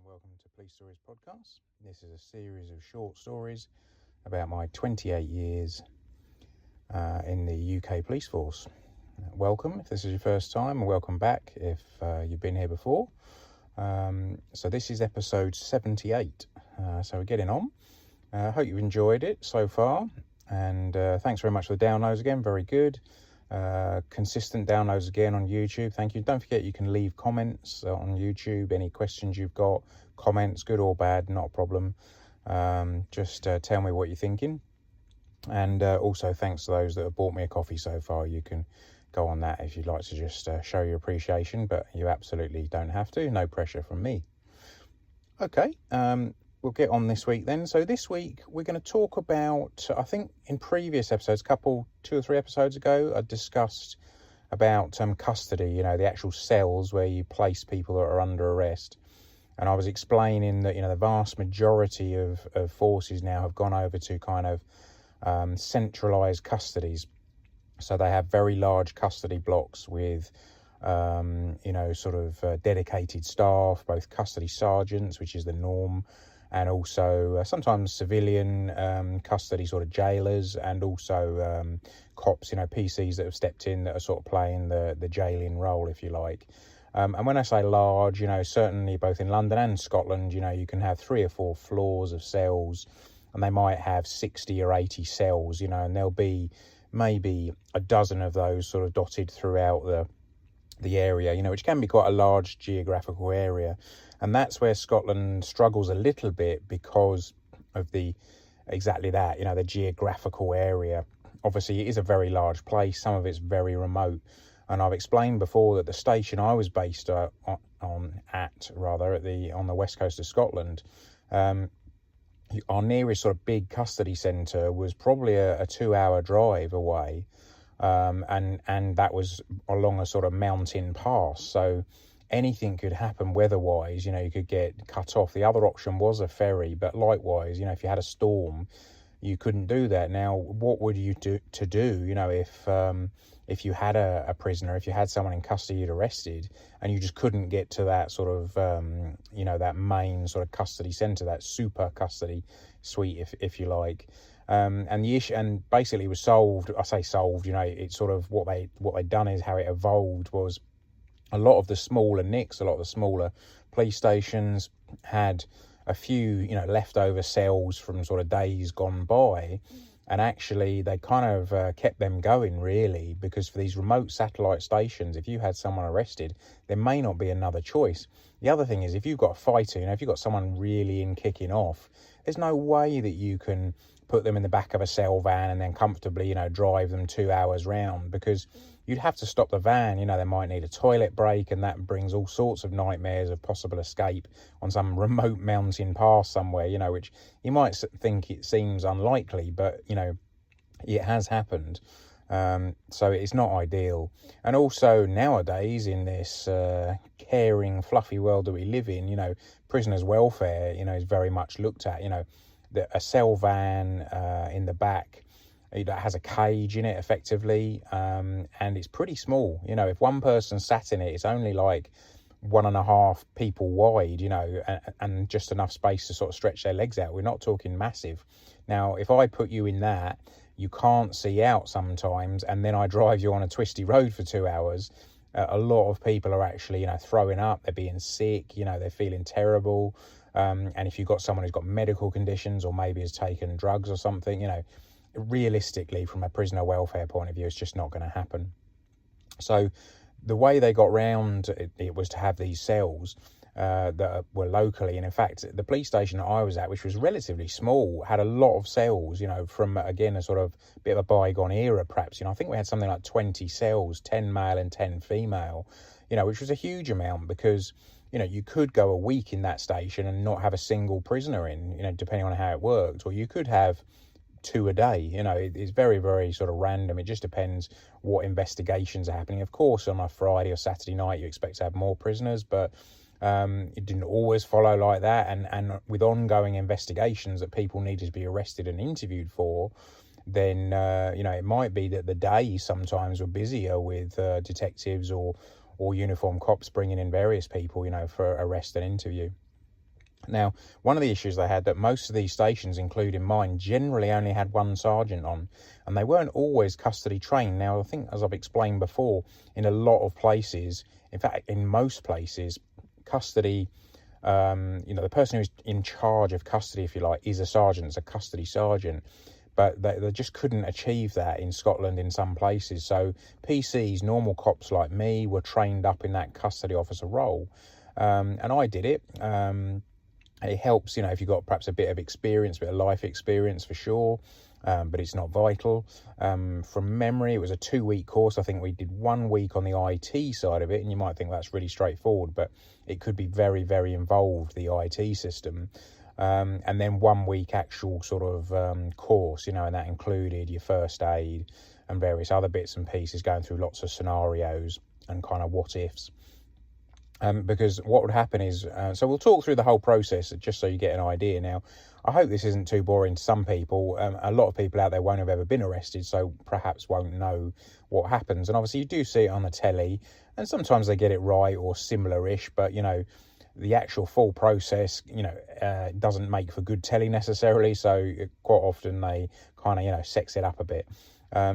welcome to Police Stories Podcast. This is a series of short stories about my 28 years in the UK Police Force. Welcome if this is your first time, and welcome back if you've been here before. So this is episode 78, so we're getting on. I hope you've enjoyed it so far, and thanks very much for the downloads again, very good. Consistent downloads again on YouTube, thank you. Don't forget you can leave comments on YouTube, any questions you've got, comments, good or bad, not a problem. Just tell me what you're thinking. And also thanks to those that have bought me a coffee so far. You can go on that if you'd like to just show your appreciation, but you absolutely don't have to, no pressure from me. Okay, we'll get on this week then. So this week we're going to talk about, I think in previous episodes, two or three episodes ago, I discussed about custody, the actual cells where you place people that are under arrest. And I was explaining that, the vast majority of forces now have gone over to kind of centralised custodies. So they have very large custody blocks with, dedicated staff, both custody sergeants, which is the norm, and also sometimes civilian custody sort of jailers, and also cops, PCs that have stepped in that are sort of playing the jailing role, if you like. And when I say large, certainly both in London and Scotland, you can have 3 or 4 floors of cells, and they might have 60 or 80 cells, and there'll be maybe a dozen of those sort of dotted throughout the area, which can be quite a large geographical area. And that's where Scotland struggles a little bit because of the geographical area. Obviously, it is a very large place. Some of it's very remote. And I've explained before that the station I was based on the west coast of Scotland, our nearest sort of big custody centre was probably a 2-hour drive away. And that was along a sort of mountain pass. So anything could happen weather-wise, you could get cut off. The other option was a ferry, but likewise, if you had a storm, you couldn't do that. Now, what would you do if you had a prisoner, if you had someone in custody you'd arrested, and you just couldn't get to that sort of, that main sort of custody centre, that super custody suite, if you like. And the issue, and basically it was solved. I say solved, it's sort of what they'd done is how it evolved was a lot of the smaller NICs, a lot of the smaller police stations had a few, leftover cells from sort of days gone by. And actually they kind of kept them going, really, because for these remote satellite stations, if you had someone arrested, there may not be another choice. The other thing is, if you've got a fighter, if you've got someone really in kicking off, there's no way that you can put them in the back of a cell van and then comfortably, drive them 2 hours round, because you'd have to stop the van. They might need a toilet break, and that brings all sorts of nightmares of possible escape on some remote mountain pass somewhere, which you might think it seems unlikely, but, it has happened. So it's not ideal. And also nowadays in this caring, fluffy world that we live in, prisoners' welfare, is very much looked at. A cell van in the back that has a cage in it effectively, and it's pretty small. If one person sat in it, it's only like 1.5 people wide, and just enough space to sort of stretch their legs out. We're not talking massive. Now, if I put you in that, you can't see out sometimes, and then I drive you on a twisty road for 2 hours. A lot of people are actually, throwing up, they're being sick, they're feeling terrible. And if you've got someone who's got medical conditions or maybe has taken drugs or something, realistically, from a prisoner welfare point of view, it's just not going to happen. So the way they got round it was to have these cells that were locally. And in fact, the police station that I was at, which was relatively small, had a lot of cells, from, again, a sort of bit of a bygone era, perhaps. I think we had something like 20 cells, 10 male and 10 female, which was a huge amount because, you could go a week in that station and not have a single prisoner in, depending on how it worked, or you could have 2 a day. It's very, very sort of random. It just depends what investigations are happening. Of course, on a Friday or Saturday night, you expect to have more prisoners, but it didn't always follow like that. And with ongoing investigations that people needed to be arrested and interviewed for, then, it might be that the days sometimes were busier with detectives or uniformed cops bringing in various people, for arrest and interview. Now, one of the issues they had, that most of these stations, including mine, generally only had one sergeant on, and they weren't always custody trained. Now, I think, as I've explained before, in a lot of places, in fact, in most places, custody, the person who's in charge of custody, if you like, is a sergeant, it's a custody sergeant. But they just couldn't achieve that in Scotland in some places. So PCs, normal cops like me, were trained up in that custody officer role. And I did it. It helps, if you've got perhaps a bit of experience, a bit of life experience for sure, but it's not vital. From memory, it was a 2-week course. I think we did 1 week on the IT side of it, and you might think that's really straightforward, but it could be very, very involved, the IT system. And then 1 week actual sort of course, and that included your first aid and various other bits and pieces, going through lots of scenarios and kind of what ifs. Because what would happen is, so we'll talk through the whole process just so you get an idea. Now, I hope this isn't too boring to some people. A lot of people out there won't have ever been arrested, so perhaps won't know what happens. And obviously you do see it on the telly, and sometimes they get it right or similar-ish, but, the actual full process, doesn't make for good telly necessarily, so quite often they kind of, sex it up a bit.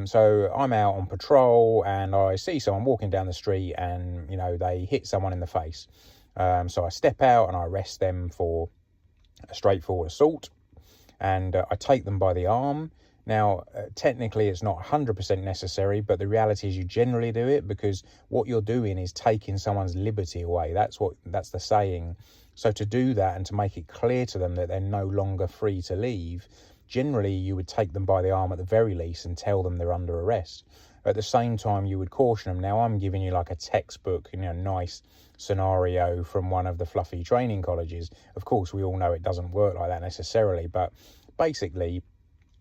So I'm out on patrol and I see someone walking down the street and, they hit someone in the face. So I step out and I arrest them for a straightforward assault, and I take them by the arm. Now, technically it's not 100% necessary, but the reality is you generally do it, because what you're doing is taking someone's liberty away. That's the saying. So to do that and to make it clear to them that they're no longer free to leave, generally you would take them by the arm at the very least and tell them they're under arrest. At the same time, you would caution them. Now, I'm giving you like a textbook, nice scenario from one of the fluffy training colleges. Of course, we all know it doesn't work like that necessarily, but basically,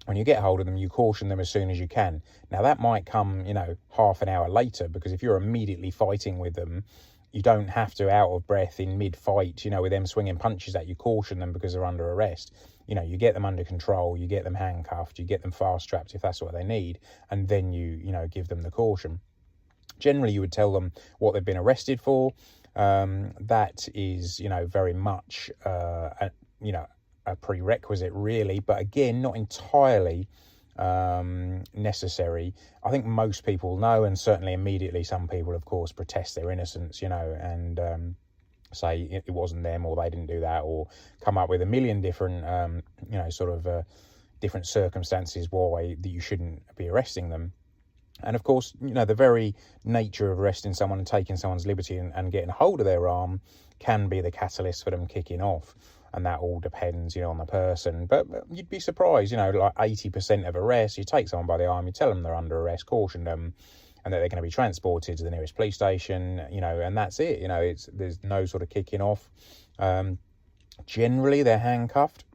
when you get hold of them, you caution them as soon as you can. Now, that might come, half an hour later, because if you're immediately fighting with them, you don't have to, out of breath in mid-fight, with them swinging punches at you, caution them because they're under arrest. You get them under control, you get them handcuffed, you get them fast-trapped if that's what they need, and then you give them the caution. Generally, you would tell them what they've been arrested for. That is, very much, a prerequisite, really, but again, not entirely necessary. I think most people know, and certainly immediately some people, of course, protest their innocence, and say it wasn't them, or they didn't do that, or come up with a million different, different circumstances why that you shouldn't be arresting them. And of course, the very nature of arresting someone and taking someone's liberty and getting hold of their arm can be the catalyst for them kicking off. And that all depends, on the person. But you'd be surprised, like 80% of arrests, you take someone by the arm, you tell them they're under arrest, caution them, and that they're going to be transported to the nearest police station, and that's it. There's no sort of kicking off. Generally, they're handcuffed.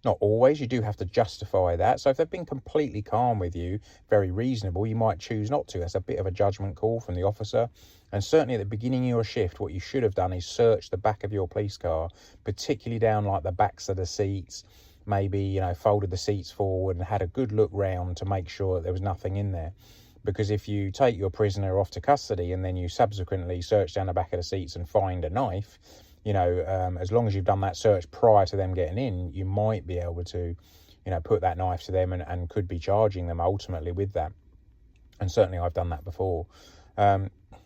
Not always. You do have to justify that. So if they've been completely calm with you, very reasonable, you might choose not to. That's a bit of a judgment call from the officer. And certainly at the beginning of your shift, what you should have done is search the back of your police car, particularly down like the backs of the seats, maybe, folded the seats forward and had a good look round to make sure that there was nothing in there. Because if you take your prisoner off to custody and then you subsequently search down the back of the seats and find a knife, as long as you've done that search prior to them getting in, you might be able to, put that knife to them and could be charging them ultimately with that. And certainly I've done that before.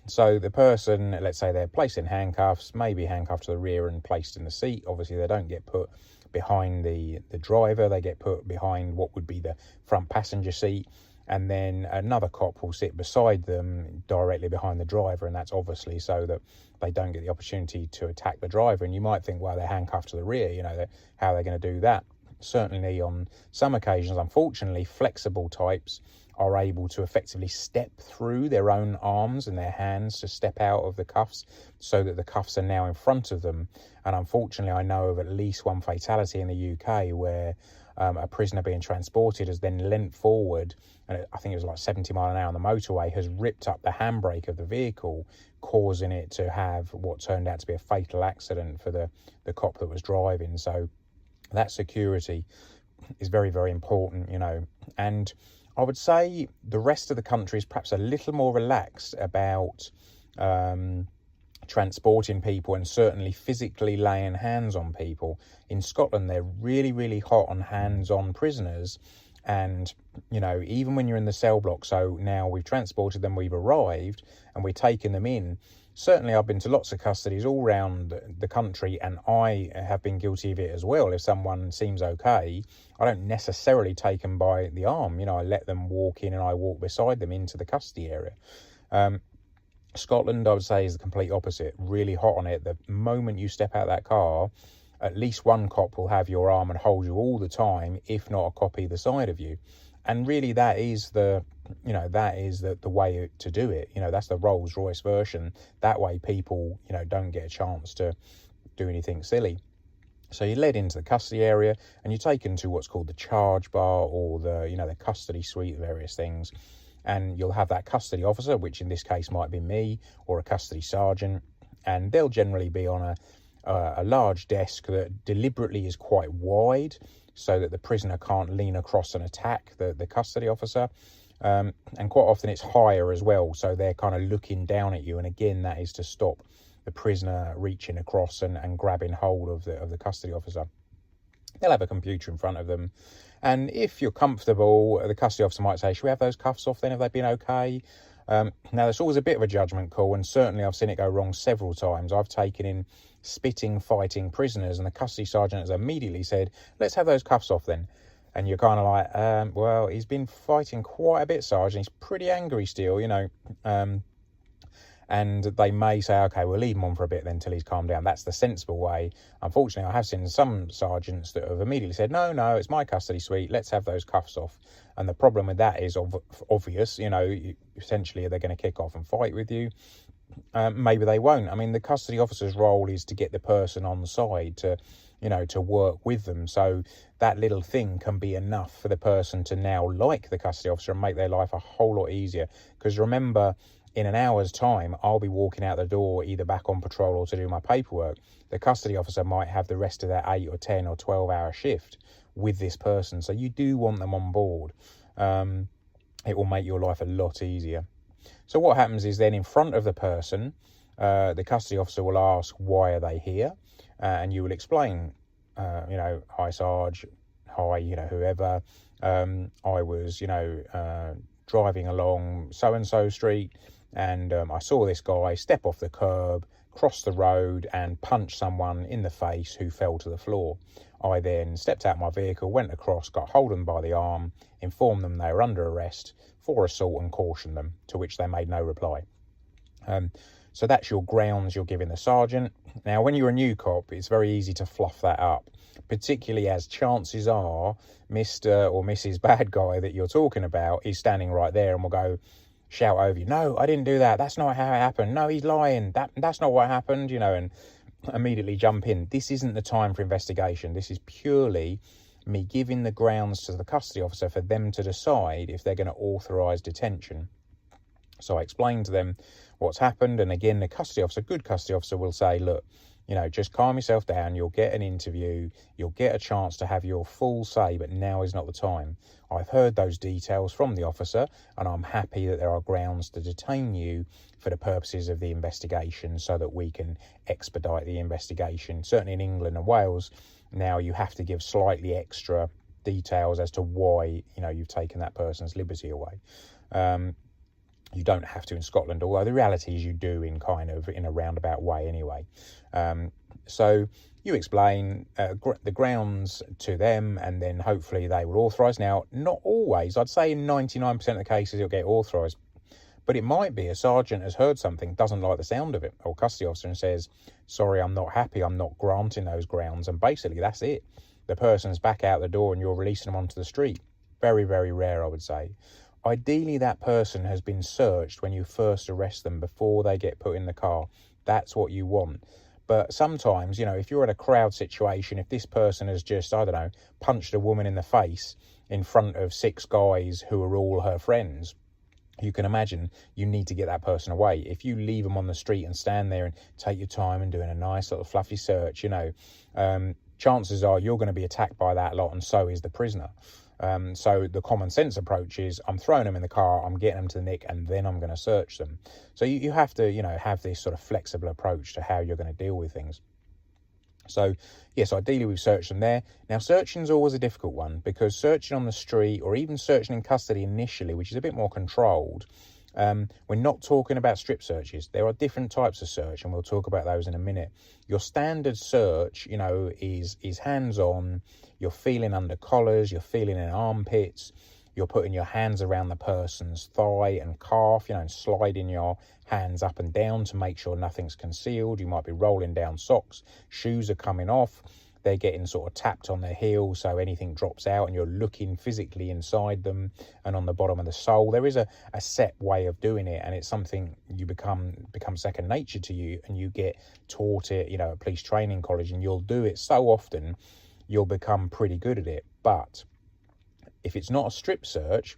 So the person, let's say they're placed in handcuffs, maybe handcuffed to the rear and placed in the seat. Obviously, they don't get put behind the driver. They get put behind what would be the front passenger seat. And then another cop will sit beside them directly behind the driver, and that's obviously so that they don't get the opportunity to attack the driver. And you might think, well, they're handcuffed to the rear, how they're going to do that. Certainly on some occasions, unfortunately, flexible types are able to effectively step through their own arms and their hands to step out of the cuffs so that the cuffs are now in front of them. And unfortunately, I know of at least one fatality in the UK where a prisoner being transported has then leant forward, and I think it was like 70 miles an hour on the motorway, has ripped up the handbrake of the vehicle, causing it to have what turned out to be a fatal accident for the cop that was driving. So that security is very, very important, And I would say the rest of the country is perhaps a little more relaxed about transporting people and certainly physically laying hands on people. In Scotland, they're really, really hot on hands-on prisoners. And, you know, even when you're in the cell block, so now we've transported them, we've arrived, and we're taking them in. Certainly, I've been to lots of custodies all around the country, and I have been guilty of it as well. If someone seems okay, I don't necessarily take them by the arm. You know, I let them walk in and I walk beside them into the custody area. Scotland, I would say, is the complete opposite. Really hot on it. The moment you step out of that car, at least one cop will have your arm and hold you all the time, if not a cop either side of you. And really, that is the way to do it. You know, that's the Rolls-Royce version. That way, people, you know, don't get a chance to do anything silly. So you're led into the custody area and you're taken to what's called the charge bar, or the custody suite, various things. And you'll have that custody officer, which in this case might be me, or a custody sergeant, and they'll generally be on a large desk that deliberately is quite wide so that the prisoner can't lean across and attack the custody officer. And quite often it's higher as well, so they're kind of looking down at you, and again, that is to stop the prisoner reaching across and grabbing hold of the custody officer. They'll have a computer in front of them, and if you're comfortable, the custody officer might say, should we have those cuffs off then? Have they been okay? Now, there's always a bit of a judgment call, and certainly I've seen it go wrong several times. I've taken in spitting, fighting prisoners, and the custody sergeant has immediately said, let's have those cuffs off then. And you're kind of like, well, he's been fighting quite a bit, Sergeant. He's pretty angry still, you know. And they may say, okay, we'll leave him on for a bit then till he's calmed down. That's the sensible way. Unfortunately, I have seen some sergeants that have immediately said, no, it's my custody suite. Let's have those cuffs off. And the problem with that is obvious. You know, essentially, they're going to kick off and fight with you. Maybe they won't. I mean, the custody officer's role is to get the person on side, to work with them. So that little thing can be enough for the person to now like the custody officer and make their life a whole lot easier. Because remember, in an hour's time, I'll be walking out the door, either back on patrol or to do my paperwork. The custody officer might have the rest of their 8 or 10 or 12-hour shift with this person. So you do want them on board. It will make your life a lot easier. So what happens is then in front of the person, the custody officer will ask, why are they here? And you will explain, hi, Sarge, hi, whoever. I was, driving along so-and-so street, and I saw this guy step off the curb, cross the road and punch someone in the face who fell to the floor. I then stepped out my vehicle, went across, got hold of them by the arm, informed them they were under arrest for assault and cautioned them, to which they made no reply. So that's your grounds you're giving the sergeant. Now, when you're a new cop, it's very easy to fluff that up, particularly as chances are Mr. or Mrs. Bad Guy that you're talking about is standing right there and will go shout over you, no, I didn't do that. That's not how it happened. No, he's lying. That's not what happened, and immediately jump in. This isn't the time for investigation. This is purely me giving the grounds to the custody officer for them to decide if they're going to authorise detention. So I explained to them what's happened. And again, the custody officer, good custody officer, will say, look, just calm yourself down. You'll get an interview. You'll get a chance to have your full say, but now is not the time. I've heard those details from the officer, and I'm happy that there are grounds to detain you for the purposes of the investigation so that we can expedite the investigation. Certainly in England and Wales, now you have to give slightly extra details as to why, you've taken that person's liberty away. You don't have to in Scotland, although the reality is you do in a roundabout way anyway. So you explain the grounds to them, and then hopefully they will authorise. Now, not always. I'd say in 99% of the cases it'll get authorised. But it might be a sergeant has heard something, doesn't like the sound of it, or custody officer, and says, sorry, I'm not happy, I'm not granting those grounds. And basically that's it. The person's back out the door and you're releasing them onto the street. Very, very rare, I would say. Ideally, that person has been searched when you first arrest them before they get put in the car. That's what you want. But sometimes, if you're in a crowd situation, if this person has just, punched a woman in the face in front of 6 guys who are all her friends, you can imagine you need to get that person away. If you leave them on the street and stand there and take your time and doing a nice little fluffy search, chances are you're going to be attacked by that lot, and so is the prisoner. So the common sense approach is I'm throwing them in the car, I'm getting them to the nick, and then I'm going to search them. So you have to, have this sort of flexible approach to how you're going to deal with things. So, yes, ideally we've searched them there. Now, searching is always a difficult one, because searching on the street or even searching in custody initially, which is a bit more controlled, we're not talking about strip searches. There are different types of search, and we'll talk about those in a minute. Your standard search, is hands-on. You're feeling under collars, you're feeling in armpits, you're putting your hands around the person's thigh and calf, and sliding your hands up and down to make sure nothing's concealed. You might be rolling down socks, shoes are coming off, they're getting sort of tapped on their heels so anything drops out, and you're looking physically inside them and on the bottom of the sole. There is a set way of doing it, and it's something you become second nature to you, and you get taught it, at police training college, and you'll do it so often you'll become pretty good at it. But if it's not a strip search,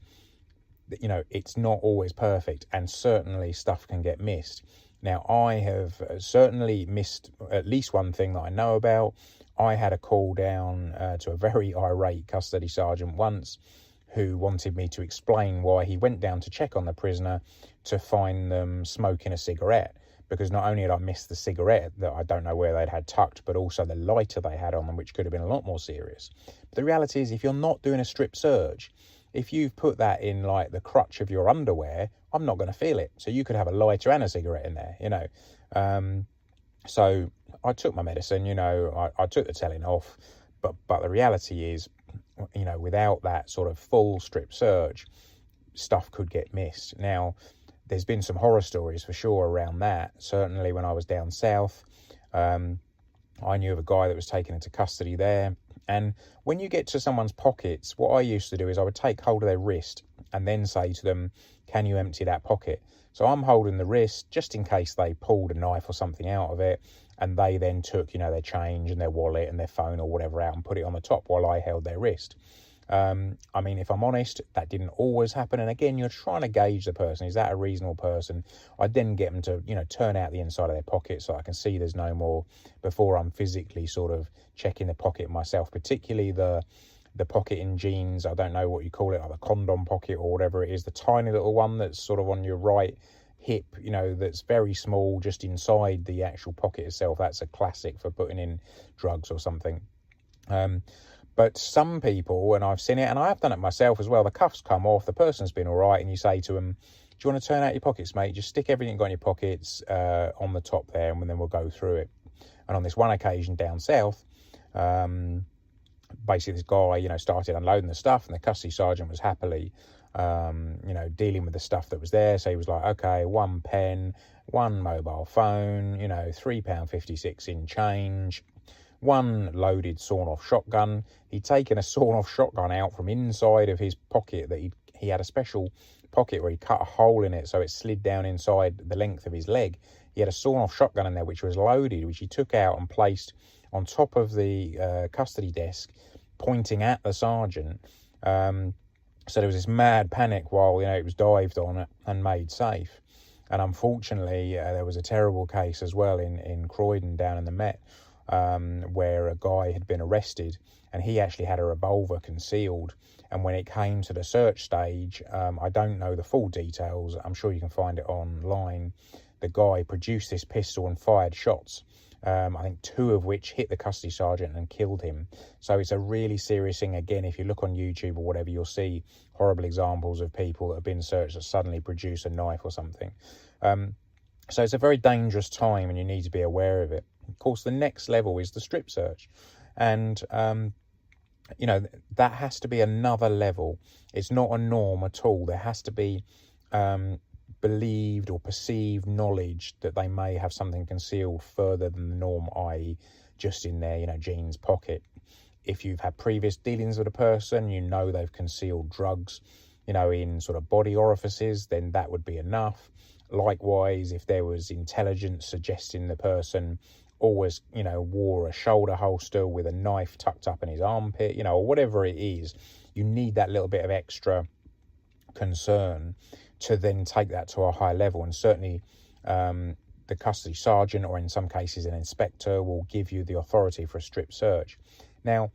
it's not always perfect, and certainly stuff can get missed. Now, I have certainly missed at least one thing that I know about. I had a call down to a very irate custody sergeant once, who wanted me to explain why he went down to check on the prisoner to find them smoking a cigarette, because not only had I missed the cigarette that I don't know where they'd had tucked, but also the lighter they had on them, which could have been a lot more serious. But the reality is, if you're not doing a strip search, if you've put that in like the crutch of your underwear, I'm not going to feel it. So you could have a lighter and a cigarette in there, So I took my medicine, I took the telling off, but the reality is, without that sort of full strip search, stuff could get missed. Now, there's been some horror stories for sure around that. Certainly when I was down south, I knew of a guy that was taken into custody there. And when you get to someone's pockets, what I used to do is I would take hold of their wrist and then say to them, can you empty that pocket? So I'm holding the wrist just in case they pulled a knife or something out of it, and they then took, their change and their wallet and their phone or whatever out and put it on the top while I held their wrist. If I'm honest, that didn't always happen. And again, you're trying to gauge the person. Is that a reasonable person? I'd then get them to, turn out the inside of their pocket so I can see there's no more before I'm physically sort of checking the pocket myself, particularly the pocket in jeans. I don't know what you call it, like the condom pocket or whatever it is, the tiny little one that's sort of on your right hip, that's very small, just inside the actual pocket itself. That's a classic for putting in drugs or something. But some people, and I've seen it, and I've done it myself as well, the cuffs come off, the person's been all right, and you say to them, do you want to turn out your pockets, mate? Just stick everything you've got in your pockets on the top there, and then we'll go through it. And on this one occasion down south, basically this guy, started unloading the stuff, and the custody sergeant was happily, dealing with the stuff that was there. So he was like, okay, 1 pen, 1 mobile phone, £3.56 in change, 1 loaded sawn-off shotgun. He'd taken a sawn-off shotgun out from inside of his pocket. That he had a special pocket where he cut a hole in it so it slid down inside the length of his leg. He had a sawn-off shotgun in there which was loaded, which he took out and placed on top of the custody desk, pointing at the sergeant. So there was this mad panic while it was dived on and made safe. And unfortunately, there was a terrible case as well in Croydon down in the Met, where a guy had been arrested, and he actually had a revolver concealed. And when it came to the search stage, I don't know the full details, I'm sure you can find it online. The guy produced this pistol and fired shots, I think 2 of which hit the custody sergeant and killed him. So it's a really serious thing. Again, if you look on YouTube or whatever, you'll see horrible examples of people that have been searched that suddenly produce a knife or something. So it's a very dangerous time, and you need to be aware of it. Of course, the next level is the strip search. And, that has to be another level. It's not a norm at all. There has to be believed or perceived knowledge that they may have something concealed further than the norm, i.e. just in their, jeans pocket. If you've had previous dealings with a person, they've concealed drugs, in sort of body orifices, then that would be enough. Likewise, if there was intelligence suggesting the person always, wore a shoulder holster with a knife tucked up in his armpit, or whatever it is, you need that little bit of extra concern to then take that to a high level. And certainly the custody sergeant, or in some cases an inspector, will give you the authority for a strip search. Now,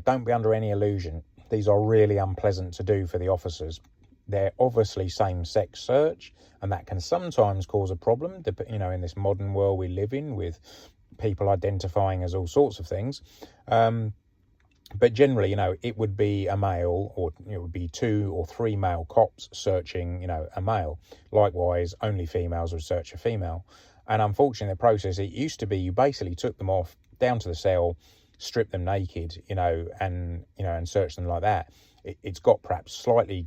don't be under any illusion these are really unpleasant to do for the officers. They're obviously same-sex search, and that can sometimes cause a problem, you know, in this modern world we live in with people identifying as all sorts of things. But generally, you know, it would be a male, or it would be 2 or 3 male cops searching, you know, a male. Likewise, only females would search a female. And unfortunately, the process, it used to be you basically took them off down to the cell, stripped them naked, you know, and searched them like that. It's got perhaps slightly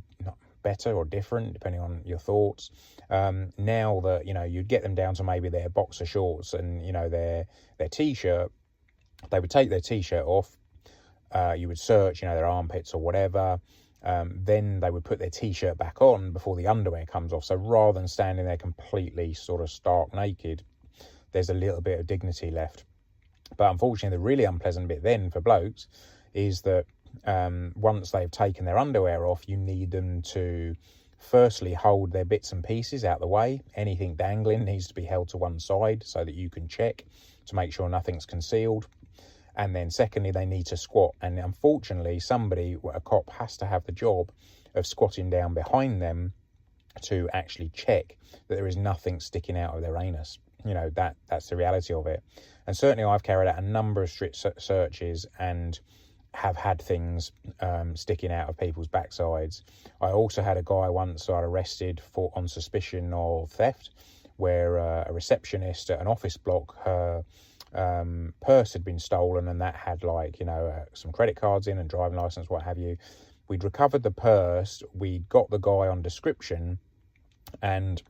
better or different depending on your thoughts. Now that, you know, you'd get them down to maybe their boxer shorts and, you know, their t-shirt. They would take their t-shirt off. You would search, you know, their armpits or whatever. Then they would put their t-shirt back on before the underwear comes off. So rather than standing there completely sort of stark naked, there's a little bit of dignity left. But unfortunately, the really unpleasant bit then for blokes is that once they've taken their underwear off, you need them to firstly hold their bits and pieces out the way. Anything dangling needs to be held to one side so that you can check to make sure nothing's concealed. And then secondly, they need to squat. And unfortunately, a cop has to have the job of squatting down behind them to actually check that there is nothing sticking out of their anus. You know, that's the reality of it. And certainly I've carried out a number of strict searches and have had things sticking out of people's backsides. I also had a guy once I arrested on suspicion of theft, where a receptionist at an office block, her purse had been stolen, and that had, like, you know, some credit cards in and driving license, what have you. We'd recovered the purse, we'd got the guy on description, and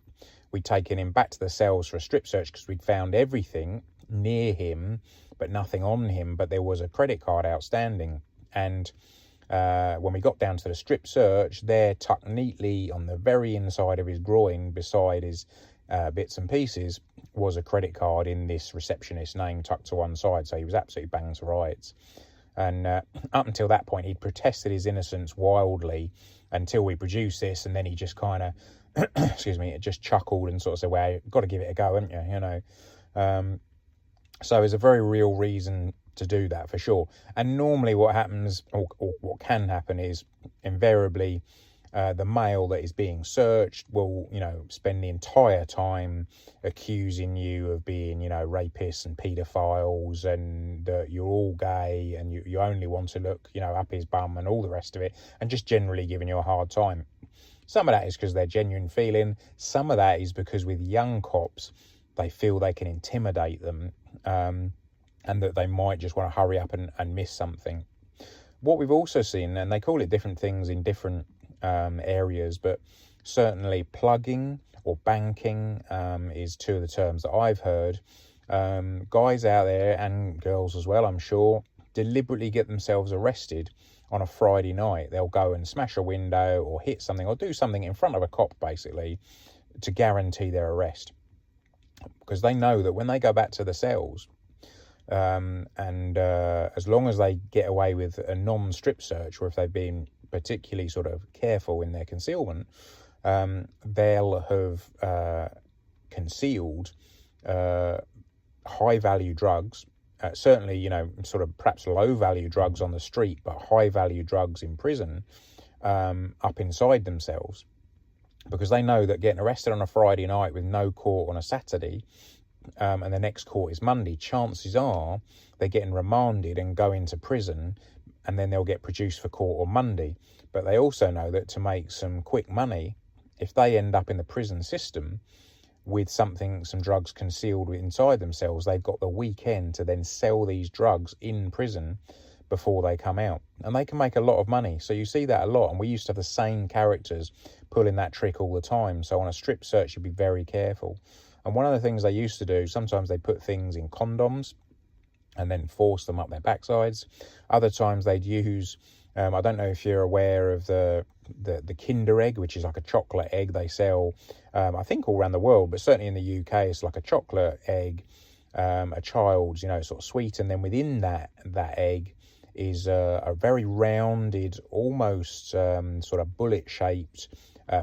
we'd taken him back to the cells for a strip search because we'd found everything near him but nothing on him, but there was a credit card outstanding. And when we got down to the strip search, there, tucked neatly on the very inside of his groin beside his bits and pieces, was a credit card in this receptionist's name tucked to one side. So he was absolutely banged to rights. And up until that point, he'd protested his innocence wildly until we produced this, and then he just kind of excuse me, it just chuckled and sort of said, well, you've got to give it a go, haven't you, you know. So there's a very real reason to do that, for sure. And normally what happens, or what can happen, is invariably the male that is being searched will, you know, spend the entire time accusing you of being, you know, rapists and paedophiles, and that you're all gay and you only want to look, you know, up his bum and all the rest of it, and just generally giving you a hard time. Some of that is because they're genuine feeling. Some of that is because with young cops, they feel they can intimidate them, and that they might just want to hurry up and miss something. What we've also seen, and they call it different things in different areas, but certainly plugging or banking is two of the terms that I've heard. Guys out there, and girls as well, I'm sure, deliberately get themselves arrested on a Friday night. They'll go and smash a window or hit something or do something in front of a cop, basically, to guarantee their arrest. Because they know that when they go back to the cells, as long as they get away with a non-strip search, or if they've been particularly sort of careful in their concealment, they'll have concealed high-value drugs. Certainly, you know, sort of perhaps low-value drugs on the street, but high-value drugs in prison, up inside themselves. Because they know that getting arrested on a Friday night with no court on a Saturday, and the next court is Monday, chances are they're getting remanded and go into prison, and then they'll get produced for court on Monday. But they also know that to make some quick money, if they end up in the prison system with some drugs concealed inside themselves, they've got the weekend to then sell these drugs in prison before they come out, and they can make a lot of money. So you see that a lot, and we used to have the same characters pulling that trick all the time. So on a strip search, you'd be very careful. And one of the things they used to do, sometimes they put things in condoms and then force them up their backsides. Other times they'd use, I don't know if you're aware of the Kinder egg, which is like a chocolate egg they sell, I think all around the world, but certainly in the UK, it's like a chocolate egg, a child's, you know, sort of sweet. And then within that egg is a very rounded, almost sort of bullet-shaped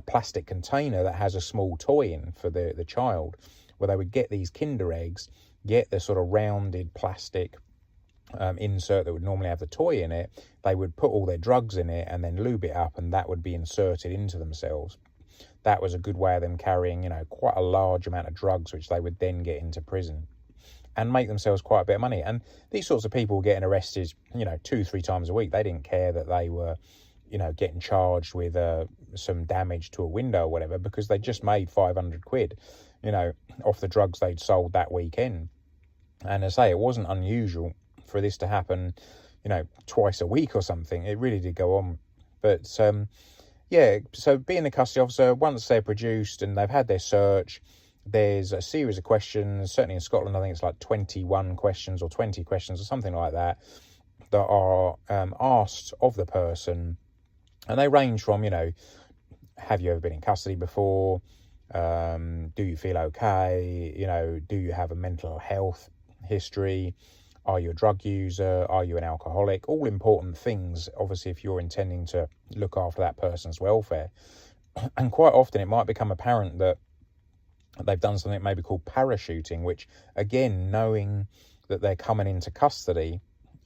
plastic container that has a small toy in for the child, where they would get these Kinder eggs, get the sort of rounded plastic insert that would normally have the toy in it, they would put all their drugs in it and then lube it up, and that would be inserted into themselves. That was a good way of them carrying, quite a large amount of drugs, which they would then get into prison and make themselves quite a bit of money. And these sorts of people getting arrested, 2-3 times a week, they didn't care that they were, getting charged with some damage to a window or whatever, because they just made 500 quid, off the drugs they'd sold that weekend. And as I say, it wasn't unusual for this to happen, twice a week or something. It really did go on. But, so being a custody officer, once they're produced and they've had their search, there's a series of questions. Certainly in Scotland, I think it's like 21 questions or 20 questions or something like that are asked of the person. And they range from, have you ever been in custody before? Do you feel okay? Do you have a mental health history? Are you a drug user? Are you an alcoholic? All important things, obviously, if you're intending to look after that person's welfare. And quite often it might become apparent that they've done something maybe called parachuting, which, again, knowing that they're coming into custody,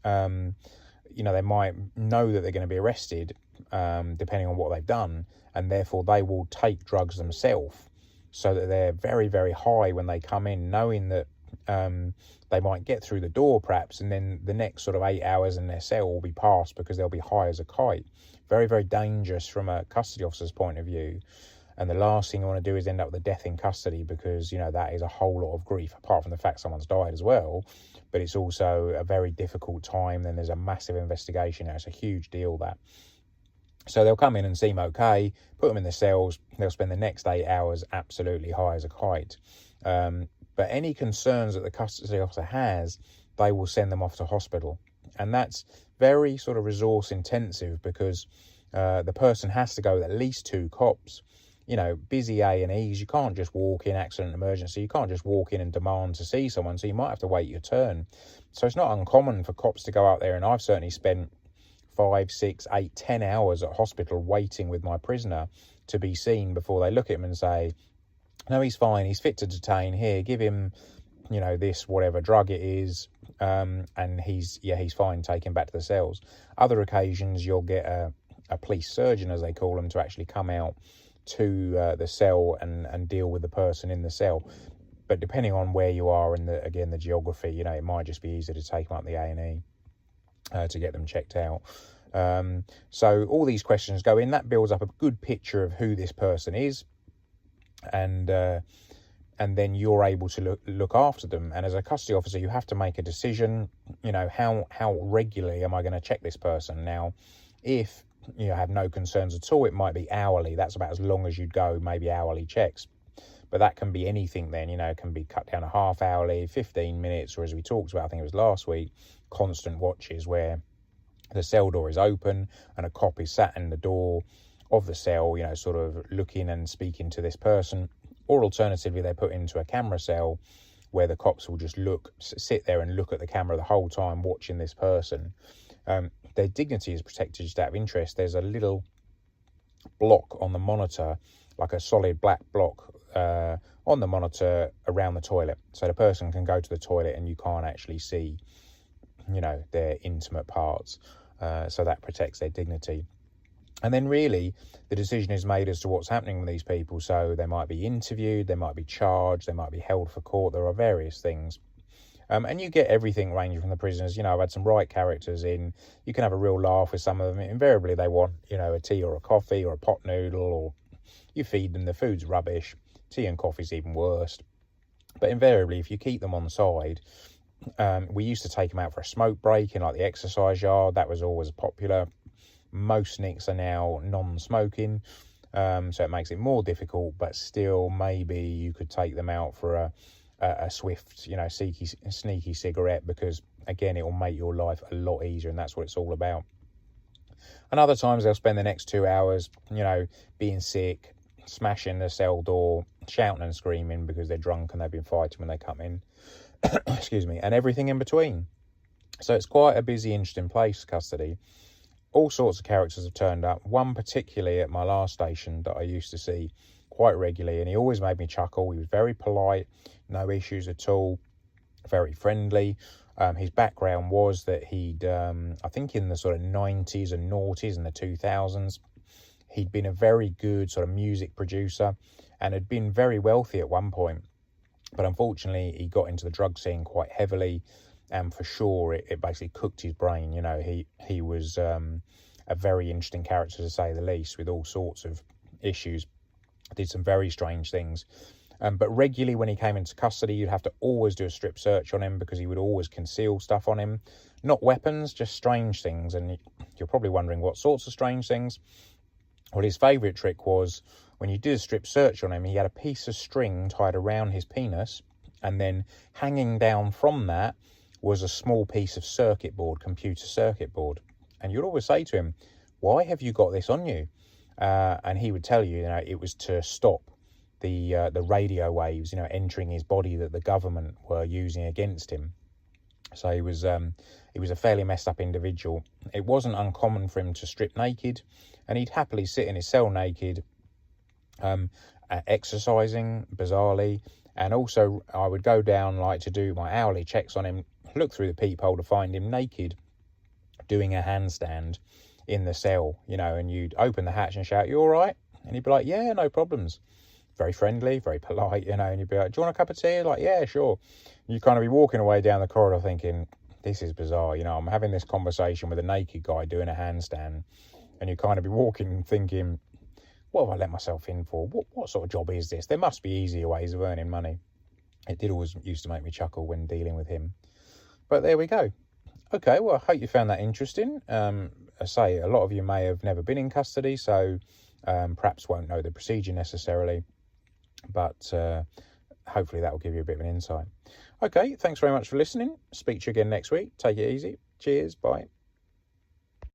they might know that they're going to be arrested, depending on what they've done, and therefore they will take drugs themselves so that they're very, very high when they come in, knowing that they might get through the door perhaps, and then the next sort of 8 hours in their cell will be passed because they'll be high as a kite. Very, very dangerous from a custody officer's point of view. And the last thing you want to do is end up with a death in custody, because, that is a whole lot of grief, apart from the fact someone's died as well. But it's also a very difficult time. Then there's a massive investigation. It's a huge deal, that. So they'll come in and seem okay, put them in the cells. They'll spend the next 8 hours absolutely high as a kite. But any concerns that the custody officer has, they will send them off to hospital. And that's very sort of resource intensive, because the person has to go with at least 2 cops. Busy A&Es, you can't just walk in, accident, emergency, you can't just walk in and demand to see someone, so you might have to wait your turn. So it's not uncommon for cops to go out there, and I've certainly spent 5, 6, 8, 10 hours at hospital waiting with my prisoner to be seen before they look at him and say, no, he's fine, he's fit to detain, here, give him, this whatever drug it is, and he's fine, take him back to the cells. Other occasions you'll get a police surgeon, as they call them, to actually come out to the cell and deal with the person in the cell. But depending on where you are and the geography, it might just be easier to take them up the A&E to get them checked out. So all these questions go in. That builds up a good picture of who this person is, and then you're able to look after them. And as a custody officer, you have to make a decision. How regularly am I going to check this person? Now, if you have no concerns at all, it might be hourly. That's about as long as you'd go, maybe hourly checks. But that can be anything then, it can be cut down to half hourly, 15 minutes, or as we talked about, I think it was last week, constant watches where the cell door is open and a cop is sat in the door of the cell, sort of looking and speaking to this person. Or alternatively, they're put into a camera cell where the cops will just sit there and look at the camera the whole time, watching this person. Their dignity is protected. Just out of interest, there's a little block on the monitor, like a solid black block on the monitor around the toilet. So the person can go to the toilet and you can't actually see, their intimate parts. So that protects their dignity. And then really the decision is made as to what's happening with these people. So they might be interviewed, they might be charged, they might be held for court. There are various things. And you get everything ranging from the prisoners. I've had some right characters in. You can have a real laugh with some of them. Invariably, they want, a tea or a coffee or a pot noodle, or you feed them. The food's rubbish. Tea and coffee's even worse. But invariably, if you keep them on side, we used to take them out for a smoke break in like the exercise yard. That was always popular. Most NICs are now non-smoking, so it makes it more difficult. But still, maybe you could take them out for a swift, sneaky cigarette, because again, it will make your life a lot easier, and that's what it's all about. And other times they'll spend the next 2 hours, being sick, smashing the cell door, shouting and screaming because they're drunk and they've been fighting when they come in. Excuse me, and everything in between. So it's quite a busy, interesting place, custody. All sorts of characters have turned up. One particularly at my last station that I used to see quite regularly, and he always made me chuckle. He was very polite, no issues at all, very friendly. His background was that he'd, I think in the sort of 90s and noughties and the 2000s, he'd been a very good sort of music producer and had been very wealthy at one point. But unfortunately, he got into the drug scene quite heavily, and for sure, it basically cooked his brain. You know, he was a very interesting character, to say the least, with all sorts of issues. Did some very strange things. But regularly when he came into custody, you'd have to always do a strip search on him because he would always conceal stuff on him. Not weapons, just strange things. And you're probably wondering what sorts of strange things. Well, his favourite trick was when you did a strip search on him, he had a piece of string tied around his penis, and then hanging down from that was a small piece of circuit board, computer circuit board. And you'd always say to him, "Why have you got this on you?" And he would tell you, it was to stop the radio waves, entering his body that the government were using against him. So he was a fairly messed up individual. It wasn't uncommon for him to strip naked, and he'd happily sit in his cell naked, exercising bizarrely. And also, I would go down to do my hourly checks on him, look through the peephole to find him naked, doing a handstand in the cell, and you'd open the hatch and shout, "You all right?" And he'd be like, "Yeah, no problems." Very friendly, very polite, and you'd be like, "Do you want a cup of tea?" Like, "Yeah, sure." You'd kind of be walking away down the corridor thinking, this is bizarre, I'm having this conversation with a naked guy doing a handstand, and you kind of be walking thinking, what have I let myself in for? What sort of job is this? There must be easier ways of earning money. It did always used to make me chuckle when dealing with him. But there we go. Okay, well, I hope you found that interesting. I say, a lot of you may have never been in custody, so perhaps won't know the procedure necessarily. But hopefully that will give you a bit of an insight. Okay, thanks very much for listening. Speak to you again next week. Take it easy. Cheers. Bye.